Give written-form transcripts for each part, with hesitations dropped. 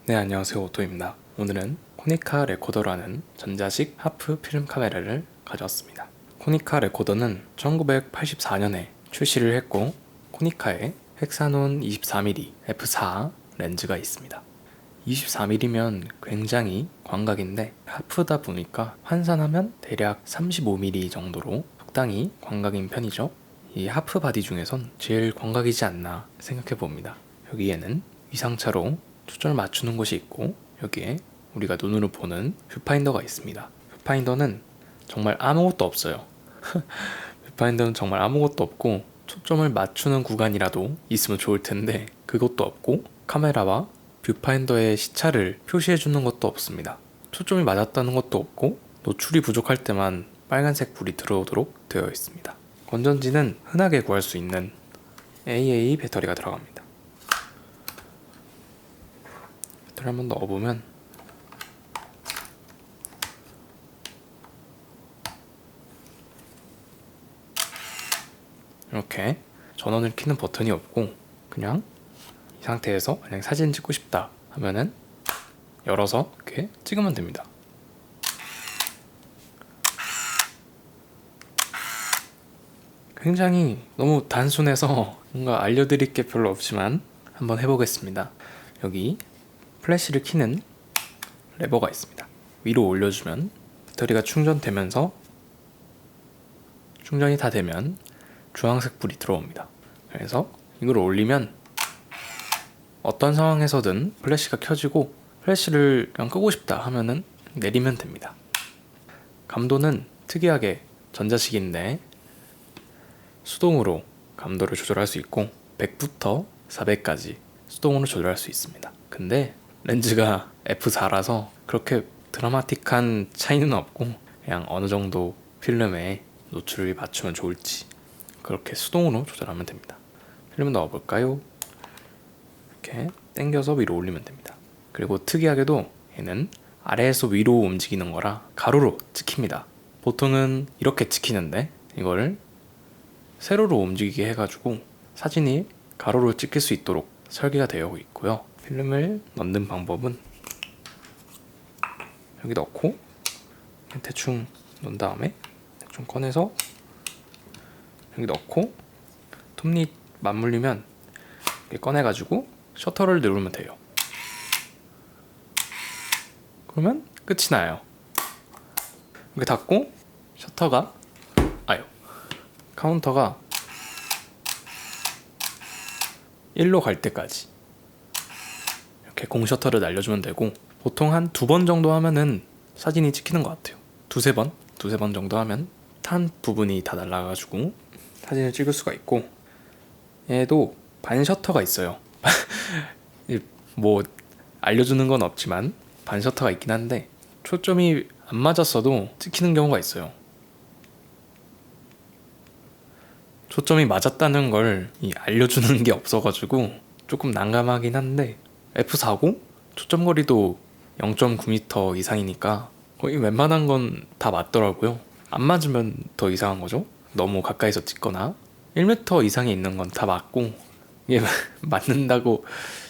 네, 안녕하세요. 오토입니다. 오늘은 코니카 레코더라는 전자식 하프 필름 카메라를 가져왔습니다. 코니카 레코더는 1984년에 출시를 했고, 코니카의 헥사논 24mm f4 렌즈가 있습니다. 24mm면 굉장히 광각인데 하프다 보니까 환산하면 대략 35mm 정도로 적당히 광각인 편이죠. 이 하프 바디 중에선 제일 광각이지 않나 생각해 봅니다. 여기에는 위상차로 초점을 맞추는 곳이 있고, 여기에 우리가 눈으로 보는 뷰파인더가 있습니다. 뷰파인더는 정말 아무것도 없어요. 뷰파인더는 정말 아무것도 없고 초점을 맞추는 구간이라도 있으면 좋을 텐데 그것도 없고, 카메라와 뷰파인더의 시차를 표시해 주는 것도 없습니다. 초점이 맞았다는 것도 없고, 노출이 부족할 때만 빨간색 불이 들어오도록 되어 있습니다. 건전지는 흔하게 구할 수 있는 AA 배터리가 들어갑니다. 배터리 한번 넣어보면 이렇게 전원을 켜는 버튼이 없고, 그냥 이 상태에서 만약 사진 찍고 싶다 하면은 열어서 이렇게 찍으면 됩니다. 굉장히 너무 단순해서 뭔가 알려드릴 게 별로 없지만 한번 해보겠습니다. 여기 플래시를 켜는 레버가 있습니다. 위로 올려주면 배터리가 충전되면서, 충전이 다 되면 주황색 불이 들어옵니다. 그래서 이걸 올리면 어떤 상황에서든 플래시가 켜지고, 플래시를 그냥 끄고 싶다 하면은 내리면 됩니다. 감도는 특이하게 전자식인데 수동으로 감도를 조절할 수 있고 100부터 400까지 수동으로 조절할 수 있습니다. 근데 렌즈가 f4라서 그렇게 드라마틱한 차이는 없고, 그냥 어느 정도 필름에 노출을 맞추면 좋을지 그렇게 수동으로 조절하면 됩니다. 필름 넣어볼까요? 이렇게 당겨서 위로 올리면 됩니다. 그리고 특이하게도 얘는 아래에서 위로 움직이는 거라 가로로 찍힙니다. 보통은 이렇게 찍히는데 이거를 세로로 움직이게 해가지고 사진이 가로로 찍힐 수 있도록 설계가 되어 있고요. 필름을 넣는 방법은 여기 넣고 대충 넣은 다음에 대충 꺼내서 여기 넣고 톱니 맞물리면 이렇게 꺼내가지고 셔터를 누르면 돼요. 그러면 끝이 나요. 이렇게 닫고 셔터가 카운터가 1로 갈 때까지 이렇게 공셔터를 날려주면 되고, 보통 한 2번 정도 하면은 사진이 찍히는 것 같아요. 두세 번 정도 하면 탄 부분이 다 날라가지고 사진을 찍을 수가 있고, 얘도 반셔터가 있어요. 뭐 알려주는 건 없지만 반셔터가 있긴 한데 초점이 안 맞았어도 찍히는 경우가 있어요. 초점이 맞았다는 걸 알려주는 게 없어가지고 조금 난감하긴 한데, F4고 초점거리도 0.9m 이상이니까 거의 웬만한 건 다 맞더라고요. 안 맞으면 더 이상한 거죠. 너무 가까이서 찍거나 1m 이상이 있는 건 다 맞고, 이게 맞는다고,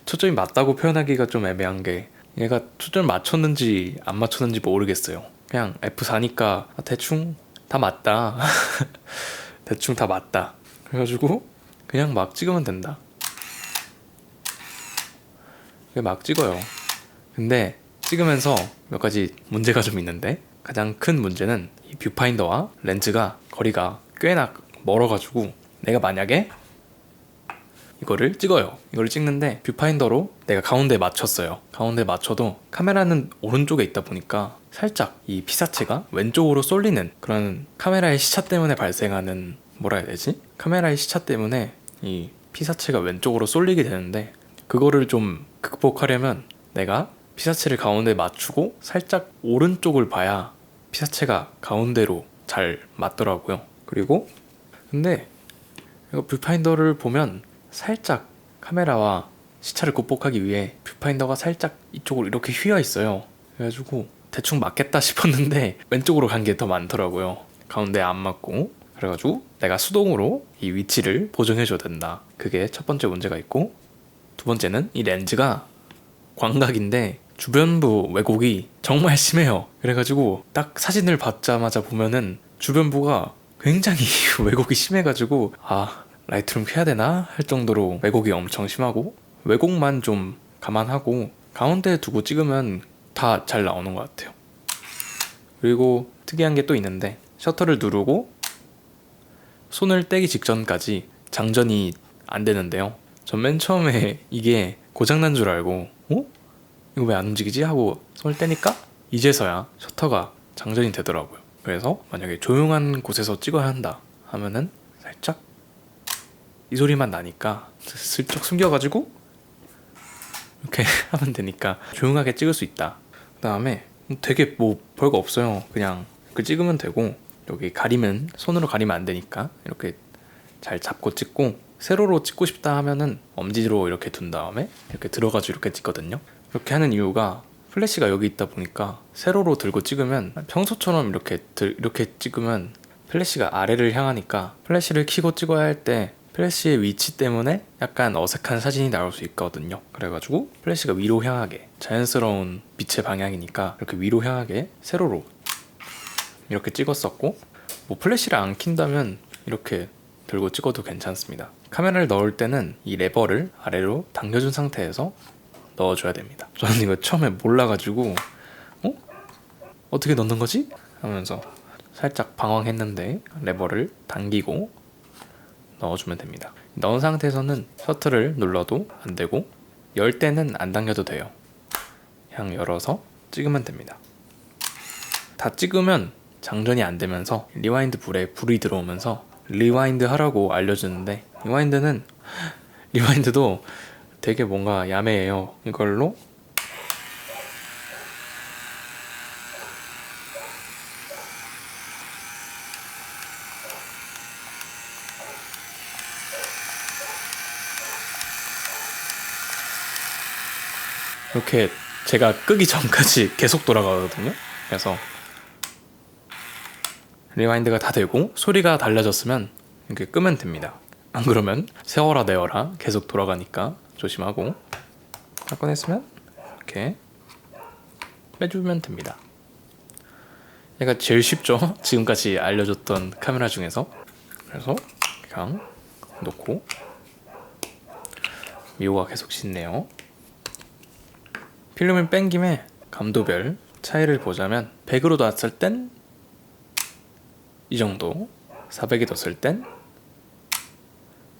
초점이 맞다고 표현하기가 좀 애매한 게, 얘가 초점을 맞췄는지 안 맞췄는지 모르겠어요. 그냥 F4니까 대충 다 맞다. 대충 다 맞다. 그래가지고 그냥 막 찍으면 된다. 막 찍어요. 근데 찍으면서 몇 가지 문제가 좀 있는데, 가장 큰 문제는 이 뷰파인더와 렌즈가 거리가 꽤나 멀어가지고 내가 만약에 이거를 찍어요. 이걸 찍는데 뷰파인더로 내가 가운데 맞췄어요. 가운데 맞춰도 카메라는 오른쪽에 있다 보니까 살짝 이 피사체가 왼쪽으로 쏠리는 그런, 카메라의 시차 때문에 발생하는, 뭐라 해야 되지? 카메라의 시차 때문에 이 피사체가 왼쪽으로 쏠리게 되는데, 그거를 좀 극복하려면 내가 피사체를 가운데 맞추고 살짝 오른쪽을 봐야 피사체가 가운데로 잘 맞더라고요. 그리고 근데 이거 뷰파인더를 보면 살짝 카메라와 시차를 극복하기 위해 뷰파인더가 살짝 이쪽으로 이렇게 휘어 있어요. 그래가지고 대충 맞겠다 싶었는데 왼쪽으로 간 게 더 많더라고요. 가운데 안 맞고. 그래가지고 내가 수동으로 이 위치를 보정해줘야 된다. 그게 첫 번째 문제가 있고, 두 번째는 이 렌즈가 광각인데 주변부 왜곡이 정말 심해요. 그래가지고 딱 사진을 받자마자 보면은 주변부가 굉장히 왜곡이 심해가지고 라이트룸 켜야 되나 할 정도로 왜곡이 엄청 심하고, 왜곡만 좀 감안하고 가운데 두고 찍으면 다 잘 나오는 것 같아요. 그리고 특이한 게 또 있는데, 셔터를 누르고 손을 떼기 직전까지 장전이 안 되는데요. 전 맨 처음에 이게 고장난 줄 알고 이거 왜 안 움직이지? 하고 손을 떼니까 이제서야 셔터가 장전이 되더라고요. 그래서 만약에 조용한 곳에서 찍어야 한다 하면은 살짝 이 소리만 나니까 슬쩍 숨겨가지고 이렇게 하면 되니까 조용하게 찍을 수 있다. 그 다음에 되게 뭐 별거 없어요. 그냥 이렇게 찍으면 되고, 여기 가리면, 손으로 가리면 안 되니까 이렇게 잘 잡고 찍고, 세로로 찍고 싶다 하면은 엄지로 이렇게 둔 다음에 이렇게 들어가지고 이렇게 찍거든요. 이렇게 하는 이유가 플래시가 여기 있다 보니까 세로로 들고 찍으면 평소처럼 이렇게 찍으면 플래시가 아래를 향하니까 플래시를 켜고 찍어야 할 때 플래시의 위치 때문에 약간 어색한 사진이 나올 수 있거든요. 그래가지고 플래시가 위로 향하게, 자연스러운 빛의 방향이니까 이렇게 위로 향하게 세로로 이렇게 찍었었고, 뭐 플래시를 안 킨다면 이렇게 들고 찍어도 괜찮습니다. 카메라를 넣을 때는 이 레버를 아래로 당겨준 상태에서 넣어줘야 됩니다. 저는 이거 처음에 몰라가지고 어떻게 넣는 거지? 하면서 살짝 방황했는데 레버를 당기고 넣어주면 됩니다. 넣은 상태에서는 셔터를 눌러도 안 되고, 열 때는 안 당겨도 돼요. 그냥 열어서 찍으면 됩니다. 다 찍으면 장전이 안 되면서 리와인드 불에 불이 들어오면서 리와인드 하라고 알려주는데, 리와인드도 되게 뭔가 야매해요. 이걸로 이렇게 제가 끄기 전까지 계속 돌아가거든요. 그래서 리와인드가 다 되고 소리가 달라졌으면 이렇게 끄면 됩니다. 안 그러면 세워라 내워라 계속 돌아가니까 조심하고, 다 꺼냈으면 이렇게 빼주면 됩니다. 얘가 제일 쉽죠? 지금까지 알려줬던 카메라 중에서. 그래서 그냥 놓고, 미호가 계속 씻네요. 필름을 뺀 김에 감도별 차이를 보자면 100으로 놨을 땐 이 정도, 400에 뒀을 땐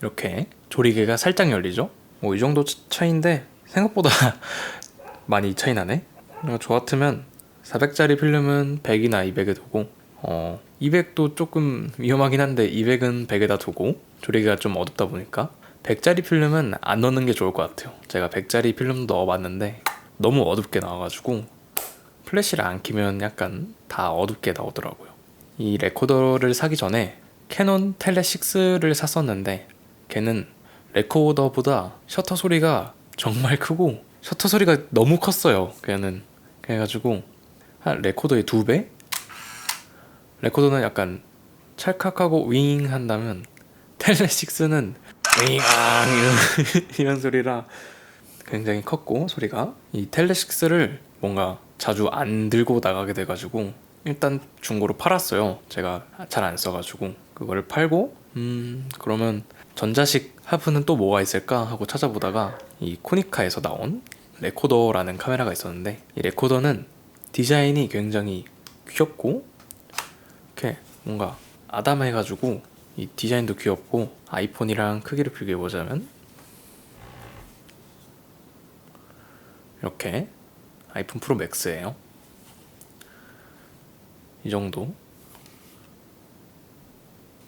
이렇게 조리개가 살짝 열리죠? 뭐 이 정도 차이인데 생각보다 많이 차이 나네. 저 같으면 400짜리 필름은 100이나 200에 두고, 200도 조금 위험하긴 한데 200은 100에다 두고, 조리개가 좀 어둡다 보니까 100짜리 필름은 안 넣는 게 좋을 것 같아요. 제가 100짜리 필름도 넣어봤는데 너무 어둡게 나와가지고 플래시를 안 켜면 약간 다 어둡게 나오더라고요. 이 레코더를 사기 전에 캐논 텔레6를 샀었는데, 걔는 레코더보다 셔터 소리가 정말 크고 셔터 소리가 너무 컸어요. 걔는 그래가지고 한 레코더의 2배? 레코더는 약간 찰칵하고 윙 한다면 텔레6는 윙 이런 소리라 굉장히 컸고, 소리가. 이 텔레6를 뭔가 자주 안 들고 나가게 돼가지고 일단 중고로 팔았어요. 제가 잘 안 써가지고. 그거를 팔고 그러면 전자식 하프는 또 뭐가 있을까 하고 찾아보다가 이 코니카에서 나온 레코더라는 카메라가 있었는데, 이 레코더는 디자인이 굉장히 귀엽고 이렇게 뭔가 아담해가지고 이 디자인도 귀엽고, 아이폰이랑 크기를 비교해보자면 이렇게 아이폰 프로 맥스예요. 이 정도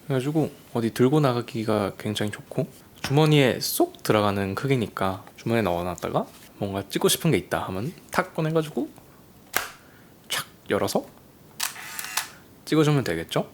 그래가지고 어디 들고 나가기가 굉장히 좋고, 주머니에 쏙 들어가는 크기니까 주머니에 넣어놨다가 뭔가 찍고 싶은 게 있다 하면 탁 꺼내가지고 촥 열어서 찍어주면 되겠죠?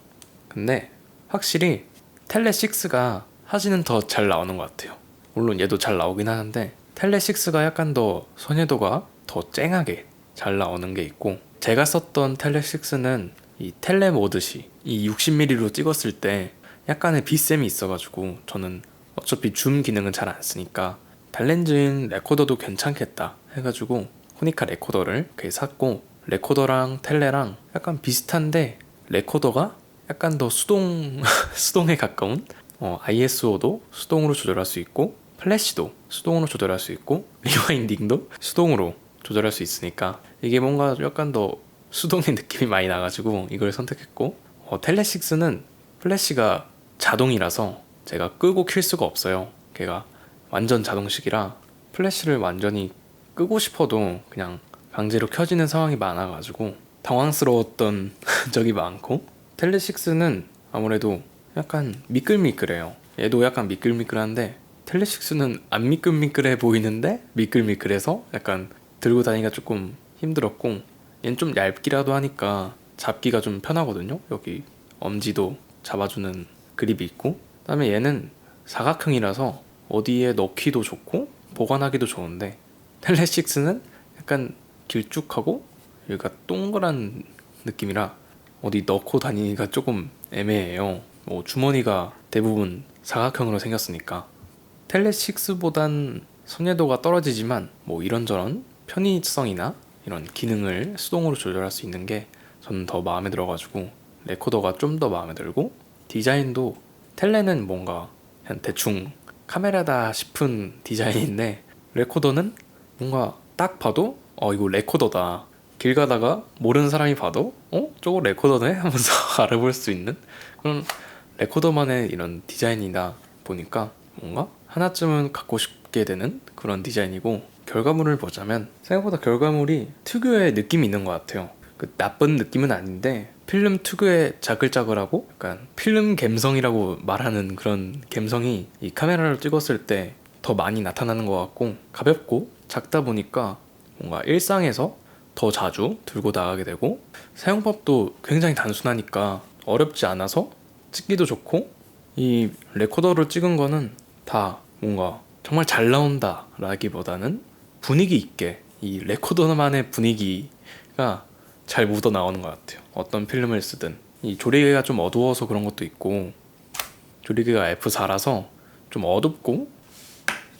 근데 확실히 텔레6가 사진은 더 잘 나오는 것 같아요. 물론 얘도 잘 나오긴 하는데 텔레6가 약간 더 선회도가 더 쨍하게 잘 나오는 게 있고, 제가 썼던 텔레6는 이 텔레 모드시 이 60mm로 찍었을 때 약간의 비쌤이 있어가지고, 저는 어차피 줌 기능은 잘 안 쓰니까 단렌즈인 레코더도 괜찮겠다 해가지고 코니카 레코더를 이렇게 샀고, 레코더랑 텔레랑 약간 비슷한데 레코더가 약간 더 수동에 가까운, ISO도 수동으로 조절할 수 있고, 플래시도 수동으로 조절할 수 있고, 리와인딩도 수동으로 조절할 수 있으니까 이게 뭔가 약간 더 수동의 느낌이 많이 나가지고 이걸 선택했고, 텔레6는 플래시가 자동이라서 제가 끄고 킬 수가 없어요. 걔가 완전 자동식이라 플래시를 완전히 끄고 싶어도 그냥 강제로 켜지는 상황이 많아가지고 당황스러웠던 적이 많고, 텔레6는 아무래도 약간 미끌미끌해요. 얘도 약간 미끌미끌한데 텔레6는 안 미끌미끌해 보이는데 미끌미끌해서 약간 들고 다니기가 조금 힘들었고, 얘는 좀 얇기라도 하니까 잡기가 좀 편하거든요. 여기 엄지도 잡아주는 그립이 있고, 그다음에 얘는 사각형이라서 어디에 넣기도 좋고 보관하기도 좋은데, 텔레6는 약간 길쭉하고 여기가 동그란 느낌이라 어디 넣고 다니기가 조금 애매해요. 주머니가 대부분 사각형으로 생겼으니까. 텔레6보단 선예도가 떨어지지만 이런저런 편의성이나 이런 기능을 수동으로 조절할 수 있는 게 저는 더 마음에 들어가지고 레코더가 좀 더 마음에 들고, 디자인도 텔레는 뭔가 그냥 대충 카메라다 싶은 디자인인데 레코더는 뭔가 딱 봐도 이거 레코더다, 길 가다가 모르는 사람이 봐도 저거 레코더네 하면서 알아볼 수 있는 그런 레코더만의 이런 디자인이다 보니까 뭔가 하나쯤은 갖고 싶게 되는 그런 디자인이고, 결과물을 보자면 생각보다 결과물이 특유의 느낌이 있는 것 같아요. 나쁜 느낌은 아닌데 필름 특유의 자글자글하고 약간 필름 감성이라고 말하는 그런 감성이 이 카메라로 찍었을 때 더 많이 나타나는 것 같고, 가볍고 작다 보니까 뭔가 일상에서 더 자주 들고 나가게 되고, 사용법도 굉장히 단순하니까 어렵지 않아서 찍기도 좋고, 이 레코더로 찍은 거는 다 뭔가 정말 잘 나온다 라기보다는 분위기 있게 이 레코더만의 분위기가 잘 묻어 나오는 것 같아요. 어떤 필름을 쓰든. 이 조리개가 좀 어두워서 그런 것도 있고, 조리개가 F4라서 좀 어둡고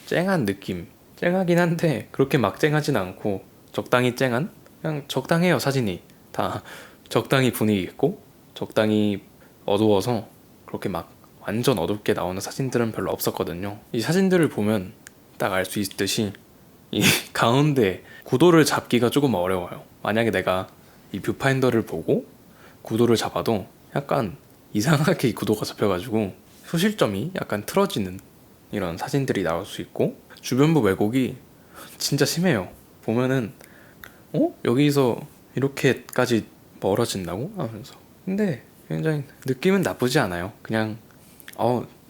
쨍한 느낌, 쨍하긴 한데 그렇게 막 쨍하진 않고 적당히 쨍한, 그냥 적당해요. 사진이 다 적당히 분위기 있고 적당히 어두워서 그렇게 막 완전 어둡게 나오는 사진들은 별로 없었거든요. 이 사진들을 보면 딱 알 수 있듯이 이 가운데 구도를 잡기가 조금 어려워요. 만약에 내가 이 뷰파인더를 보고 구도를 잡아도 약간 이상하게 이 구도가 잡혀가지고 소실점이 약간 틀어지는 이런 사진들이 나올 수 있고, 주변부 왜곡이 진짜 심해요. 보면은 여기서 이렇게까지 멀어진다고 하면서. 근데 굉장히 느낌은 나쁘지 않아요. 그냥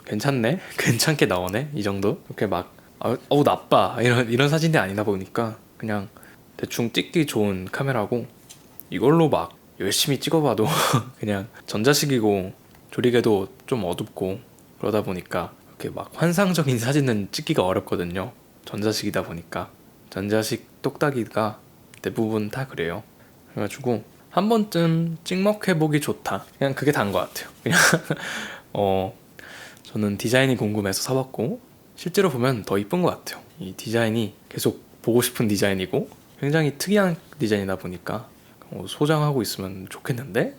괜찮네, 괜찮게 나오네 이 정도. 이렇게 막 나빠 이런 사진이 아니다 보니까 그냥 대충 찍기 좋은 카메라고, 이걸로 막 열심히 찍어봐도 그냥 전자식이고 조리개도 좀 어둡고 그러다 보니까 이렇게 막 환상적인 사진은 찍기가 어렵거든요. 전자식이다 보니까. 전자식 똑딱이가 대부분 다 그래요. 그래가지고 한 번쯤 찍먹해보기 좋다, 그냥 그게 다인 것 같아요. 그냥 저는 디자인이 궁금해서 사봤고, 실제로 보면 더 이쁜 것 같아요. 이 디자인이 계속 보고 싶은 디자인이고 굉장히 특이한 디자인이다 보니까 소장하고 있으면 좋겠는데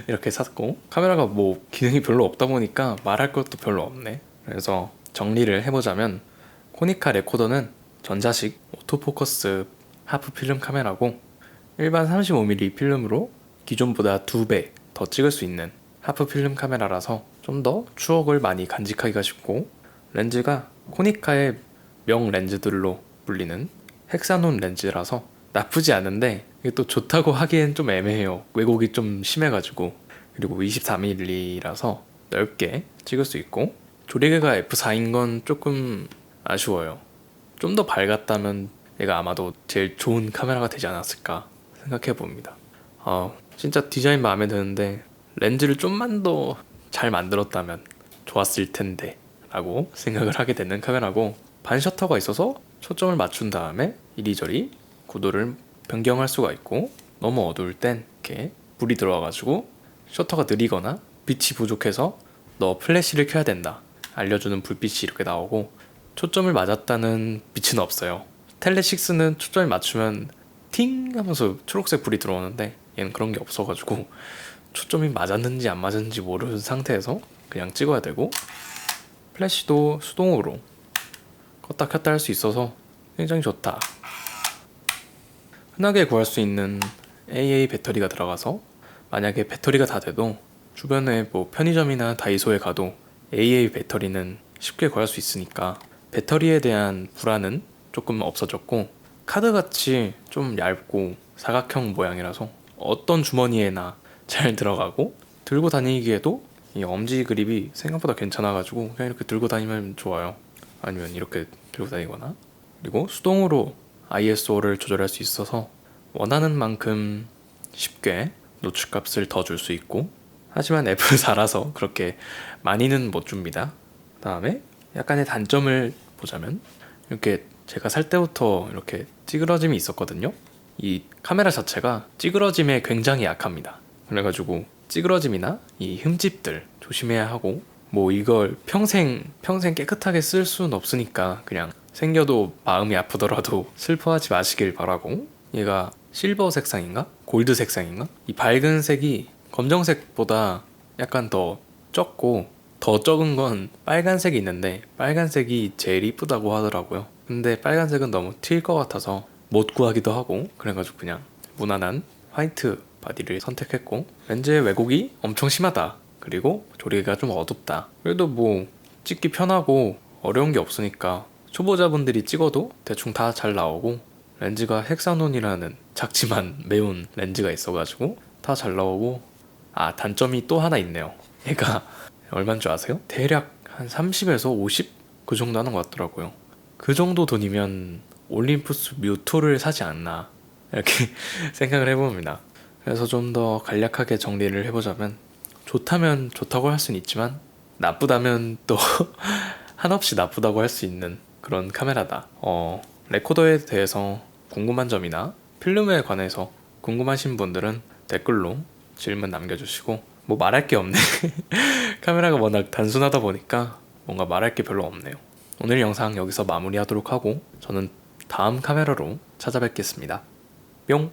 이렇게 샀고, 카메라가 기능이 별로 없다 보니까 말할 것도 별로 없네. 그래서 정리를 해보자면 코니카 레코더는 전자식 오토포커스 하프 필름 카메라고, 일반 35mm 필름으로 기존보다 2배 더 찍을 수 있는 하프 필름 카메라라서 좀 더 추억을 많이 간직하기가 쉽고, 렌즈가 코니카의 명 렌즈들로 불리는 헥사논 렌즈라서 나쁘지 않은데 이게 또 좋다고 하기엔 좀 애매해요. 왜곡이 좀 심해가지고. 그리고 24mm라서 넓게 찍을 수 있고, 조리개가 F4인 건 조금 아쉬워요. 좀 더 밝았다면 얘가 아마도 제일 좋은 카메라가 되지 않았을까 생각해 봅니다. 진짜 디자인 마음에 드는데 렌즈를 좀만 더 잘 만들었다면 좋았을 텐데 라고 생각을 하게 되는 카메라고, 반셔터가 있어서 초점을 맞춘 다음에 이리저리 구도를 변경할 수가 있고, 너무 어두울 땐 이렇게 불이 들어와가지고 셔터가 느리거나 빛이 부족해서 너 플래시를 켜야 된다 알려주는 불빛이 이렇게 나오고, 초점을 맞았다는 빛은 없어요. 텔레6는 초점을 맞추면 팅 하면서 초록색 불이 들어오는데 얘는 그런 게 없어가지고 초점이 맞았는지 안 맞았는지 모르는 상태에서 그냥 찍어야 되고, 플래시도 수동으로 껐다 켰다 할 수 있어서 굉장히 좋다. 흔하게 구할 수 있는 AA 배터리가 들어가서 만약에 배터리가 다 돼도 주변에 뭐 편의점이나 다이소에 가도 AA 배터리는 쉽게 구할 수 있으니까 배터리에 대한 불안은 조금 없어졌고, 카드같이 좀 얇고 사각형 모양이라서 어떤 주머니에나 잘 들어가고, 들고 다니기에도 이 엄지 그립이 생각보다 괜찮아가지고 그냥 이렇게 들고 다니면 좋아요. 아니면 이렇게 들고 다니거나. 그리고 수동으로 ISO를 조절할 수 있어서 원하는 만큼 쉽게 노출값을 더 줄 수 있고, 하지만 F4라서 그렇게 많이는 못 줍니다. 다음에 약간의 단점을 보자면, 이렇게 제가 살 때부터 이렇게 찌그러짐이 있었거든요. 이 카메라 자체가 찌그러짐에 굉장히 약합니다. 그래가지고 찌그러짐이나 이 흠집들 조심해야 하고, 뭐 이걸 평생 깨끗하게 쓸 수는 없으니까 그냥 생겨도 마음이 아프더라도 슬퍼하지 마시길 바라고. 얘가 실버 색상인가? 골드 색상인가? 이 밝은 색이 검정색보다 약간 더 적고, 더 적은 건 빨간색이 있는데 빨간색이 제일 이쁘다고 하더라고요. 근데 빨간색은 너무 튈 것 같아서 못 구하기도 하고, 그래가지고 그냥 무난한 화이트 바디를 선택했고, 렌즈의 왜곡이 엄청 심하다, 그리고 조리개가 좀 어둡다, 그래도 뭐 찍기 편하고 어려운 게 없으니까 초보자분들이 찍어도 대충 다 잘 나오고, 렌즈가 헥사논이라는 작지만 매운 렌즈가 있어가지고 다 잘 나오고. 단점이 또 하나 있네요. 얘가 얼마인 줄 아세요? 대략 한 30에서 50? 그 정도 하는 것 같더라고요. 그 정도 돈이면 올림푸스 뮤2를 사지 않나, 이렇게 생각을 해봅니다. 그래서 좀 더 간략하게 정리를 해보자면, 좋다면 좋다고 할 수는 있지만 나쁘다면 또 한없이 나쁘다고 할 수 있는 그런 카메라다. 레코더에 대해서 궁금한 점이나 필름에 관해서 궁금하신 분들은 댓글로 질문 남겨주시고, 뭐 말할 게 없네. 카메라가 워낙 단순하다 보니까 뭔가 말할 게 별로 없네요. 오늘 영상 여기서 마무리하도록 하고 저는 다음 카메라로 찾아뵙겠습니다. 뿅!